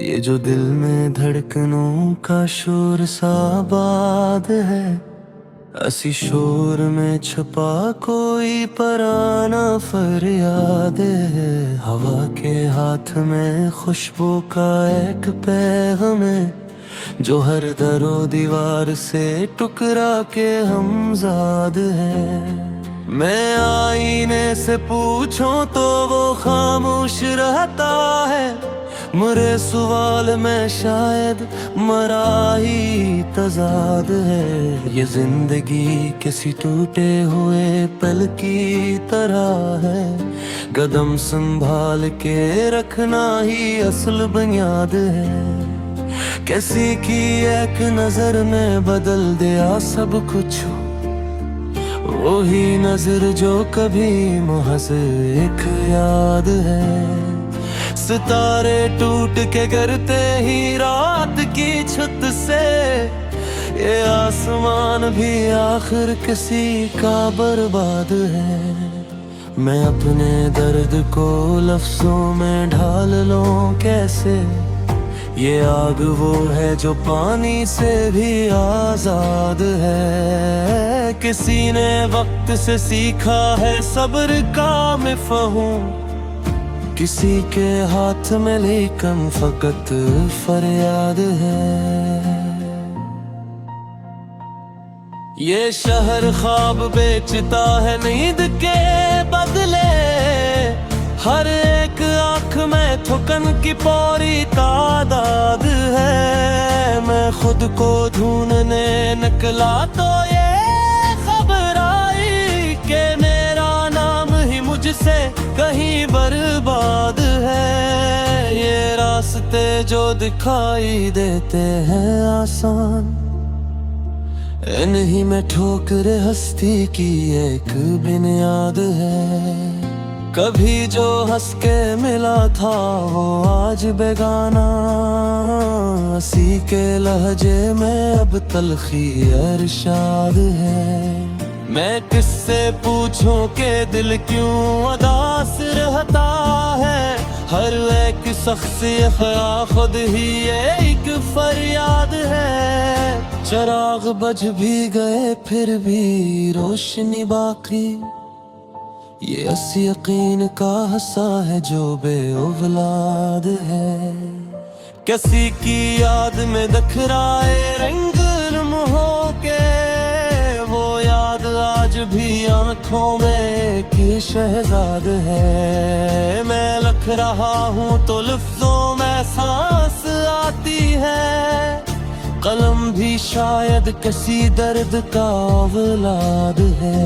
ये जो दिल में धड़कनों का शोर सा आबाद है, असी शोर में छुपा कोई पराना फरियाद है। हवा के हाथ में खुशबू का एक पैगाम है, जो हर दरो दीवार से टुकरा के हमजाद है। मैं आईने से पूछूं तो वो खामोश रहता है, मेरे सवाल में शायद मरा ही तजाद है। ये जिंदगी किसी टूटे हुए पल की तरह है, कदम संभाल के रखना ही असल बुनियाद है। किसी की एक नजर में बदल दिया सब कुछ, वही नजर जो कभी महज एक याद है। सितारे टूट के गिरते ही रात की छत से, ये आसमान भी आखिर किसी का बर्बाद है। मैं अपने दर्द को लफ्जों में ढाल लूं कैसे, ये आग वो है जो पानी से भी आजाद है। किसी ने वक्त से सीखा है सब्र का मफ़हूम, किसी के हाथ में लेकिन फकत फरियाद है। ये शहर ख्वाब बेचता है नींद के बदले, हर एक आँख में थुकन की पौरी तादाद है। मैं खुद को ढूंढने निकला तो ये खबर आई कि मेरा नाम ही मुझसे कहीं बर्बाद है। ये रास्ते जो दिखाई देते हैं आसान, इन्हीं में ठोकरे हस्ती की एक बुनियाद है। कभी जो हंस के मिला था वो आज बेगाना, हंसी के लहजे में अब तलखी इरशाद है। मैं किससे पूछूं के दिल क्यों उदास रहता है, हर एक शख्स खुद ही एक फरियाद है। चिराग बुझ भी गए फिर भी रोशनी बाकी, ये असी यकीन का हसा है जो बेऔलाद है। किसी की याद में दखराए रंग लम्हों के, वो याद आज भी आंखों में की शहजाद है। मैं लिख रहा हूँ तो लफ्जों में सांस आती है, कलम भी शायद किसी दर्द का औलाद है।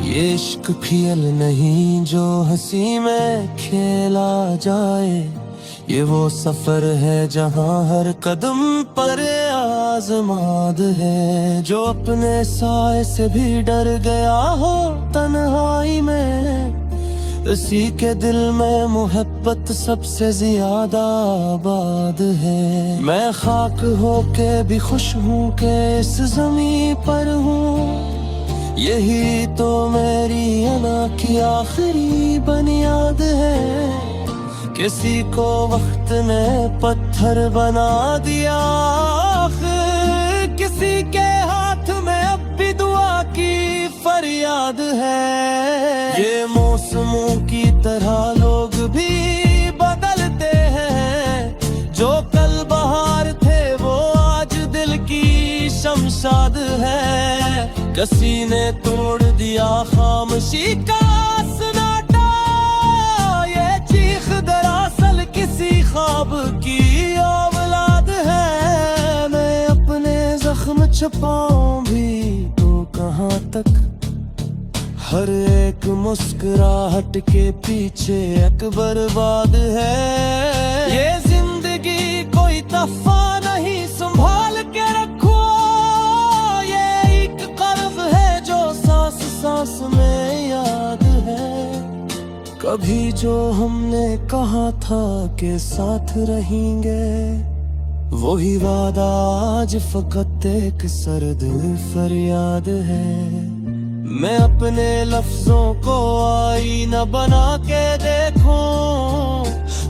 ये इश्क खेल नहीं जो हंसी में खेला जाए, ये वो सफर है जहाँ हर कदम पर आजमाद है। जो अपने साए से भी डर गया हो तन्हाई में, इसी के दिल में मोहब्बत सबसे ज्यादा आबाद है। मैं खाक होके भी खुश हूँ कि इस ज़मीं पर हूँ, यही तो मेरी अना की आखिरी बुनियाद है। किसी को वक्त ने पत्थर बना दिया, किसी के हाथ में अब भी दुआ की फरियाद है। ये मौसमों की तरह लोग भी बदलते हैं, जो कल बहार थे वो आज दिल की शमशाद है। किसी ने तोड़ दिया खामोशी का सन्नाटा, ये चीख दरअसल किसी ख्वाब की औलाद है। मैं अपने जख्म छुपाऊं भी तो कहाँ तक, हर एक मुस्कुराहट के पीछे एक बर्बाद है। ये जिंदगी कोई तोहफा नहीं संभाल के रखो, सांस में याद है। कभी जो हमने कहा था कि साथ रहेंगे, वही वादा आज फकत एक सर्द फरियाद है। मैं अपने लफ्जों को आईना बना के देखूं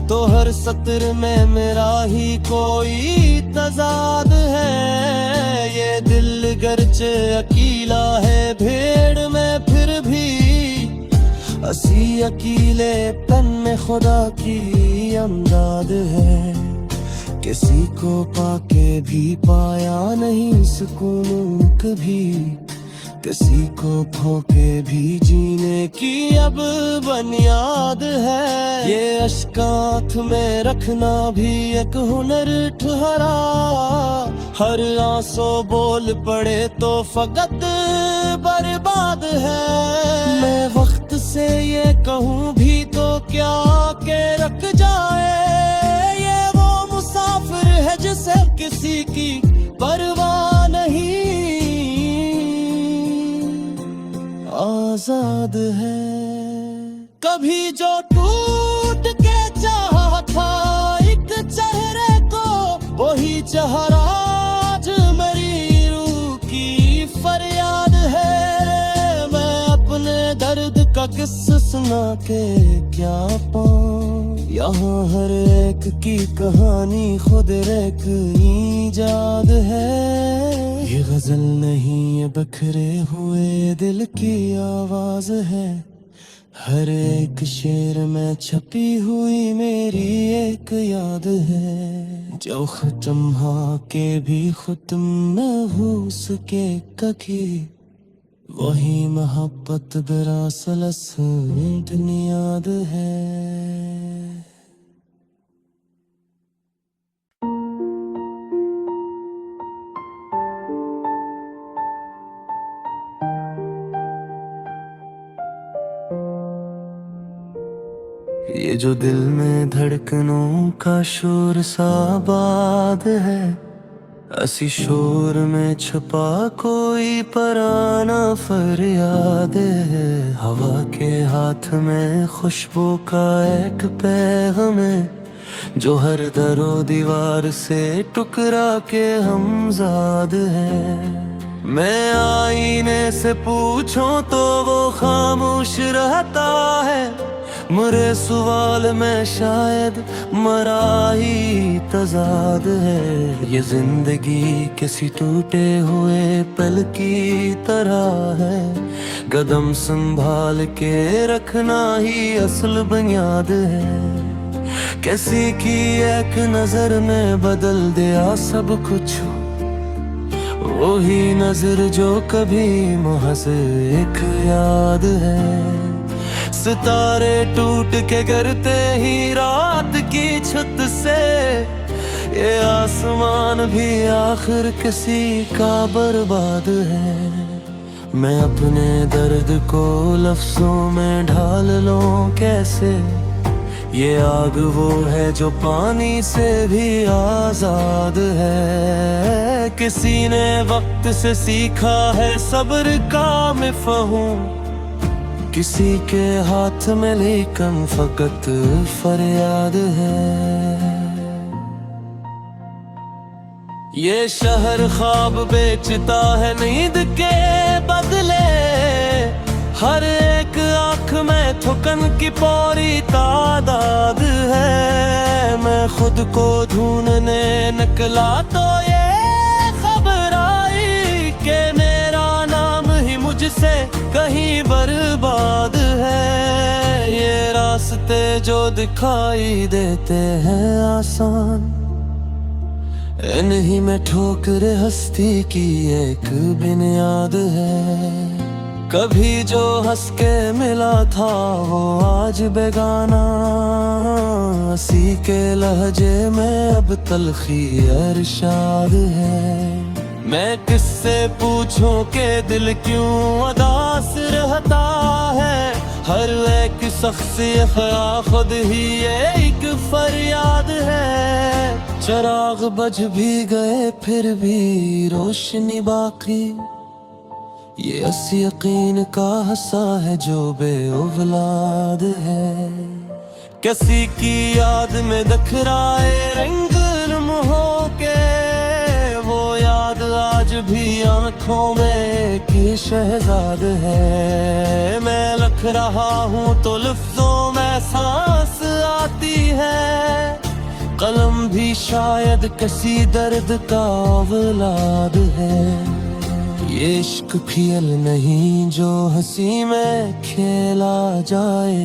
तो हर सत्र में मेरा ही कोई तजाद है। ये दिल गर्चे अकेला है भेड़ में फिर भी असी अकेले पन में खुदा की अमदाद है। किसी को पाके भी पाया नहीं सुकून कभी, किसी को खोके भी जीने की अब बुनियाद है। ये अश्कात में रखना भी एक हुनर ठहरा, हर आंसू बोल पड़े तो फकत बर्बाद है। मैं वक्त से ये कहूँ भी तो क्या के रख जाए, ये वो मुसाफिर है जिसे किसी की परवाह नहीं, आजाद है। कभी जो टूट के चाहा था एक चेहरे को, वही चेहरा आज मेरी रूह की फरियाद है। मैं अपने दर्द का किस्सा सुना के क्या पाऊं, यहाँ हर एक की कहानी खुद एक ईजाद है। ये गजल नहीं ये बखरे हुए दिल की आवाज है, हर एक शेर में छपी हुई मेरी एक याद है। जो खत्म हा के भी खत्म न हो सके कभी, वही मोहब्बत दरअसल बुनियाद है। ये जो दिल में धड़कनों का शोर सा आबाद है, असी शोर में छुपा कोई पराना फरियाद है। हवा के हाथ में खुशबू का एक पैगाम है, जो हर दरो दीवार से टुकरा के हमजाद है। मैं आईने से पूछूं तो वो खामोश रहता है, मरे सवाल में शायद मरा ही तजाद है। ये जिंदगी किसी टूटे हुए पल की तरह है, कदम संभाल के रखना ही असल बुनियाद है। किसी की एक नजर में बदल दिया सब कुछ, वही नजर जो कभी महज एक याद है। सितारे टूट के गिरते ही रात की छत से, ये आसमान भी आखिर किसी का बर्बाद है। मैं अपने दर्द को लफ्जों में ढाल लूं कैसे, ये आग वो है जो पानी से भी आजाद है। किसी ने वक्त से सीखा है सब्र का मफ़हूम, किसी के हाथ में लेकिन फकत फरियाद है। ये शहर ख्वाब बेचता है नींद के बदले, हर एक आँख में थुकन की पौरी तादाद है। मैं खुद को ढूंढने निकला तो ये खबर आई कि मेरा नाम ही मुझसे कहीं बर्बाद है। ये रास्ते जो दिखाई देते हैं आसान, इन्हीं में ठोकर हस्ती की एक बुनियाद है। कभी जो हंस के मिला था वो आज बेगाना, हंसी के लहजे में अब तलखी अरशाद है। मैं किससे पूछूं के दिल क्यों उदास रहता है, हर एक शख्स खुद ही एक फरियाद है। चिराग बुझ भी गए फिर भी रोशनी बाकी, ये असी यकीन का हंसा है जो बेऔलाद है। किसी की याद में दखराए रंग लम्हों के, वो याद आज भी आंखों में कि शहजाद है। मैं लिख रहा हूँ तो लफ्जों में सांस आती है, कलम भी शायद किसी दर्द का औलाद है। ये इश्क खेल नहीं जो हंसी में खेला जाए,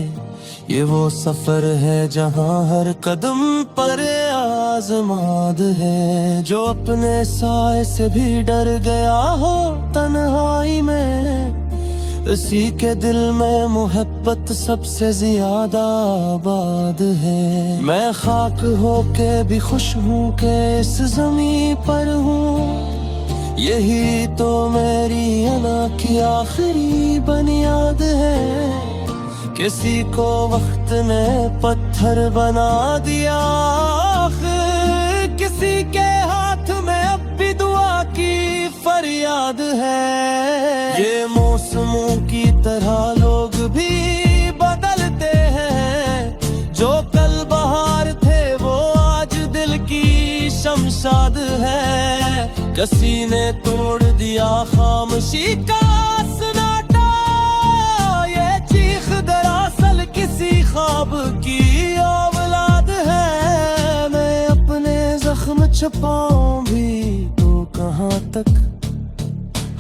ये वो सफर है जहाँ हर कदम पर आजमाद है। जो अपने साए से भी डर गया हो तन्हाई में, उसी के दिल में मोहब्बत सबसे ज्यादा आबाद है। मैं खाक होके भी खुश हूँ कि इस ज़मीं पर हूँ, यही तो मेरी अना की आखिरी बुनियाद है। किसी को वक्त ने पत्थर बना दिया, किसी के हाथ में अब भी दुआ की फरियाद है। ये मौसमों की तरह लोग भी बदलते हैं, जो कल बहार थे वो आज दिल की शमशाद है। किसी ने तोड़ दिया खामोशी का सन्नाटा, ये चीख दरअसल किसी ख्वाब की औलाद है। मैं अपने जख्म छुपाऊं भी तो कहाँ तक,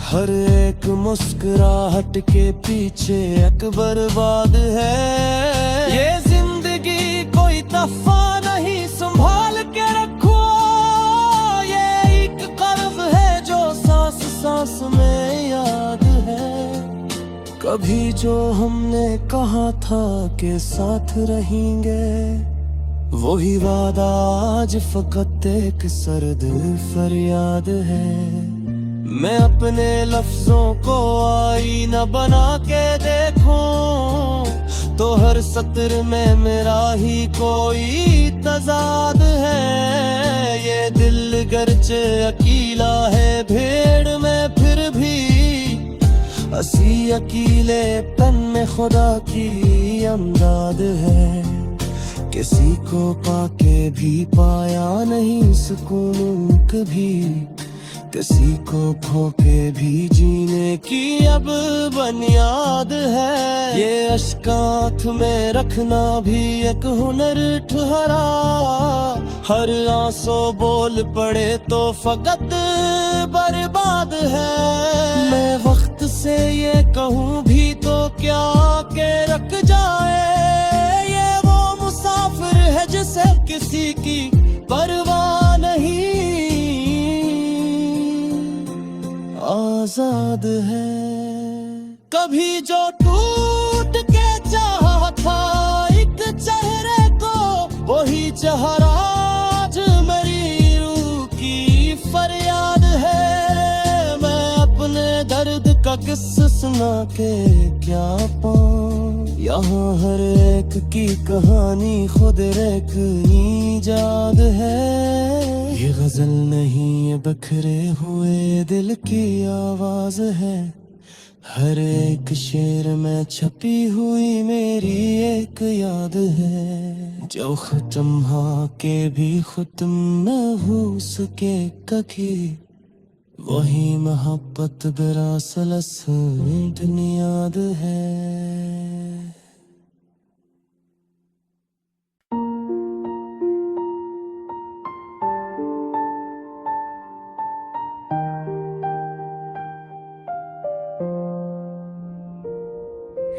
हर एक मुस्कुराहट के पीछे एक बर्बाद है। ये जिंदगी कोई तहफा नहीं, संभाल के रखो, ये एक कर्ज है जो सांस सांस में याद है। कभी जो हमने कहा था कि साथ रहेंगे, वही वादा आज फकत एक सर्द फरियाद है। मैं अपने लफ्जों को आईना बना के देखूं, तो हर सत्र में मेरा ही कोई तजाद है। ये दिल गर्चे अकेला है भेड़ में, फिर भी हंसी अकेले तन में खुदा की अमदाद है। किसी को पाके भी पाया नहीं सुकून कभी, किसी को खोके भी जीने की अब बुनियाद है। ये अश्कांत में रखना भी एक हुनर ठहरा, हर आंसू बोल पड़े तो फकत बर्बाद है। मैं वक्त से ये कहूँ भी तो क्या के रख जाए, ये वो मुसाफिर है जिसे किसी की परवाह नहीं, आजाद है। कभी जो टूट के चाहा था एक चेहरे को, वही चेहरा आज मेरी रूह की फरियाद है। मैं अपने दर्द का किस्सा सुना के क्या पाऊं, यहाँ हर एक की कहानी खुद एक ईजाद है। ये गजल नहीं ये बखरे हुए दिल की आवाज है, हर एक शेर में छपी हुई मेरी एक याद है। जो खत्म के भी खत्म न हो सके कभी, वही मोहब्बत बिरासलस दुनियाद है।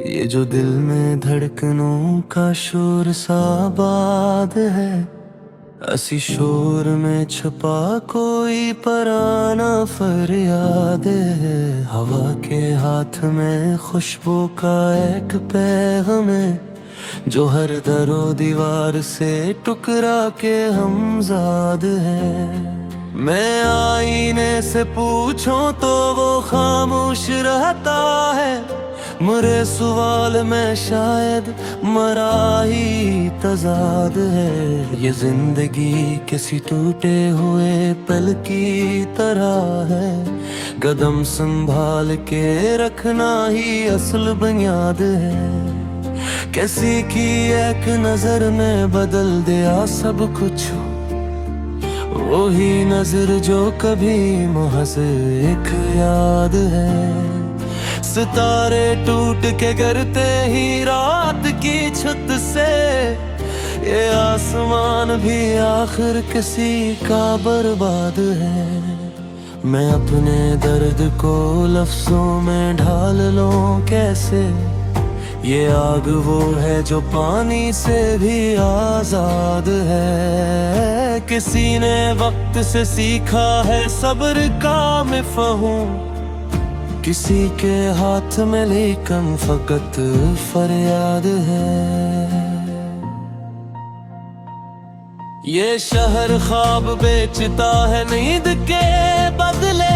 ये जो दिल में धड़कनों का शोर सा आबाद है, असी शोर में छुपा कोई पराना फरियाद है। हवा के हाथ में खुशबू का एक पैगाम है, जो हर दरो दीवार से टुकरा के हमजाद है। मैं आईने से पूछूं तो वो खामोश रहता है, मरे सवाल में शायद मरा ही तजाद है। ये जिंदगी किसी टूटे हुए पल की तरह है, कदम संभाल के रखना ही असल बुनियाद है। किसी की एक नजर में बदल दिया सब कुछ, वही नजर जो कभी मुहस एक याद है। सितारे टूट के गिरते ही रात की छत से, ये आसमान भी आखिर किसी का बर्बाद है। मैं अपने दर्द को लफ्जों में ढाल लूं कैसे, ये आग वो है जो पानी से भी आजाद है। किसी ने वक्त से सीखा है सब्र का मफ़हूम, किसी के हाथ में लेकिन फकत फरियाद है। ये शहर ख्वाब बेचता है नींद के बदले,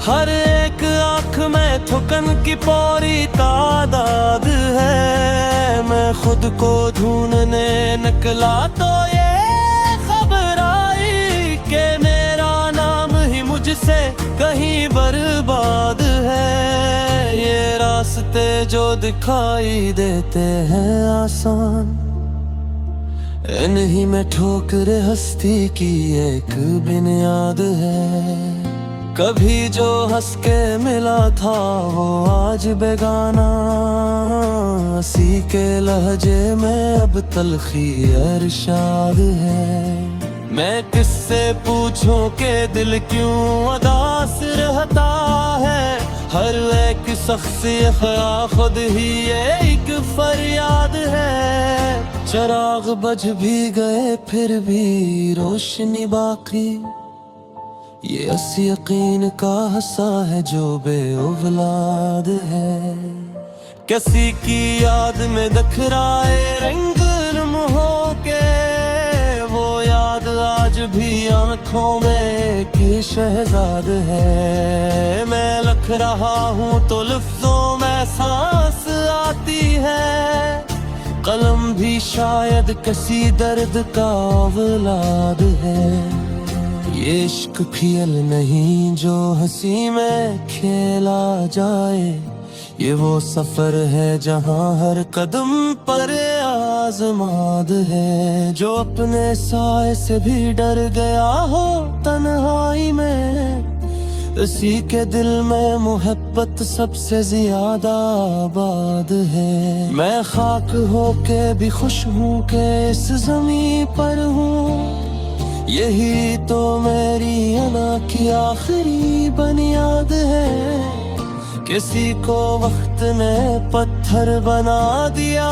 हर एक आँख में थुकन की पूरी तादाद है। मैं खुद को ढूंढने निकला तो ये खबर आई कि मेरा नाम ही मुझसे कहीं बर्बाद है। ये रास्ते जो दिखाई देते हैं आसान, इन्हीं में ठोकर हस्ती की एक बुनियाद है। कभी जो हंस के मिला था वो आज बेगाना, हंसी के लहजे में अब तलखी इरशाद है। मैं किससे पूछूं के दिल क्यों उदास रहता है, हर एक शख्स खुद ही एक फरियाद है। चिराग बुझ भी गए फिर भी रोशनी बाकी, ये इस यकीन का हसा है जो बेऔलाद है। किसी की याद में दखराए रंग लम्हों के, वो याद आज भी आंखों में की शहजाद है। मैं लिख रहा हूँ तो लफ्जों में सांस आती है, कलम भी शायद किसी दर्द का औलाद है। ये इश्क खेल नहीं जो हंसी में खेला जाए, ये वो सफर है जहाँ हर कदम पर आजमाद है। जो अपने साए से भी डर गया हो तन्हाई में, इसी के दिल में मोहब्बत सबसे ज्यादा आबाद है। मैं खाक होके भी खुश हूँ कि इस ज़मीं पर हूँ, यही तो मेरी अना की आखिरी बुनियाद है। किसी को वक्त ने पत्थर बना दिया,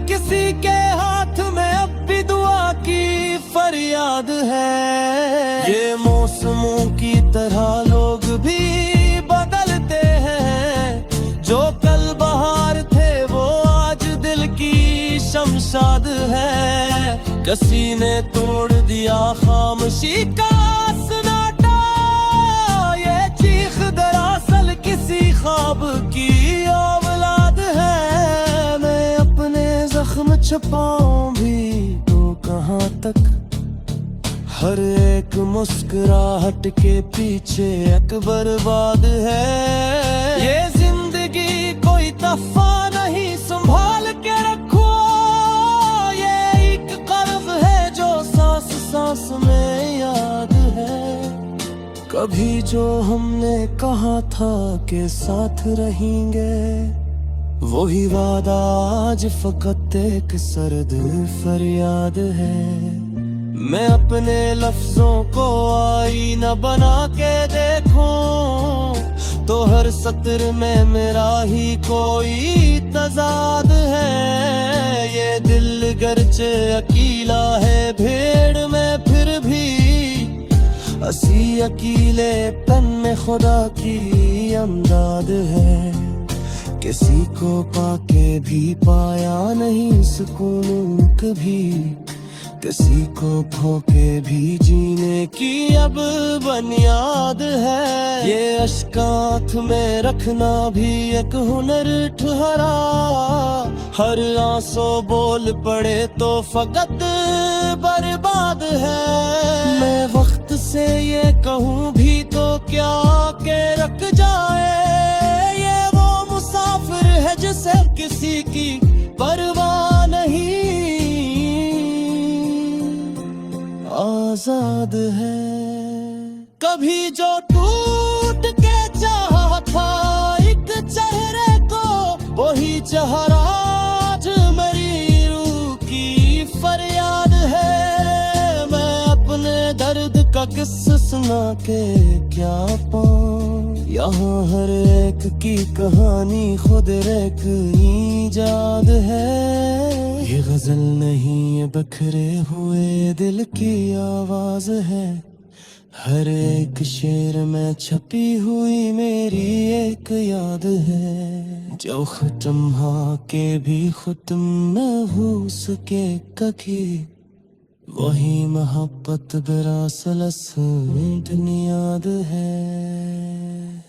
किसी के हाथ में अब भी दुआ की फरियाद है। ये मौसमों की तरह लोग भी बदलते हैं, जो कल बहार थे वो आज दिल की शमशाद है। किसी ने तोड़ दिया खामोशी का सन्नाटा, ये चीख दरअसल किसी ख्वाब की औलाद है। मैं अपने जख्म छुपाऊं भी तो कहाँ तक, हर एक मुस्कुराहट के पीछे एक बर्बाद है। ये जिंदगी कोई तोहफा नहीं संभाल के रखो, ये एक कर्ज है जो सांस सांस में याद है। कभी जो हमने कहा था कि साथ रहेंगे, वही वादा आज फकत एक सर्द फरियाद है। मैं अपने लफ्जों को आईना बना के देखूं तो हर सत्र में मेरा ही कोई तजाद है। ये दिल गर्चे अकेला है भेड़ में फिर भी, असी अकेले पन में खुदा की अमदाद है। किसी को पाके भी पाया नहीं सुकून कभी, किसी को खोके भी जीने की अब बुनियाद है। ये अश्कांत में रखना भी एक हुनर ठहरा, हर आंसू बोल पड़े तो फकत बर्बाद है। मैं वक्त से ये कहूँ भी तो क्या के रख जाए, ये वो मुसाफिर है जिसे किसी की परवाह नहीं। आजाद है। कभी जो टूट के चाहा था एक चेहरे को, वही चेहरा आज मेरी रूह की फरियाद है। मैं अपने दर्द का किस्सा सुना के क्या पाऊं, यहाँ हर एक की कहानी खुद एक ईजाद है। ये गजल नहीं ये बखरे हुए दिल की आवाज है, हर एक शेर में छपी हुई मेरी एक याद है। जो खत्म हा के भी खत्म न हो सके कभी, वही मोहब्बत बरासलस दुनियाद है।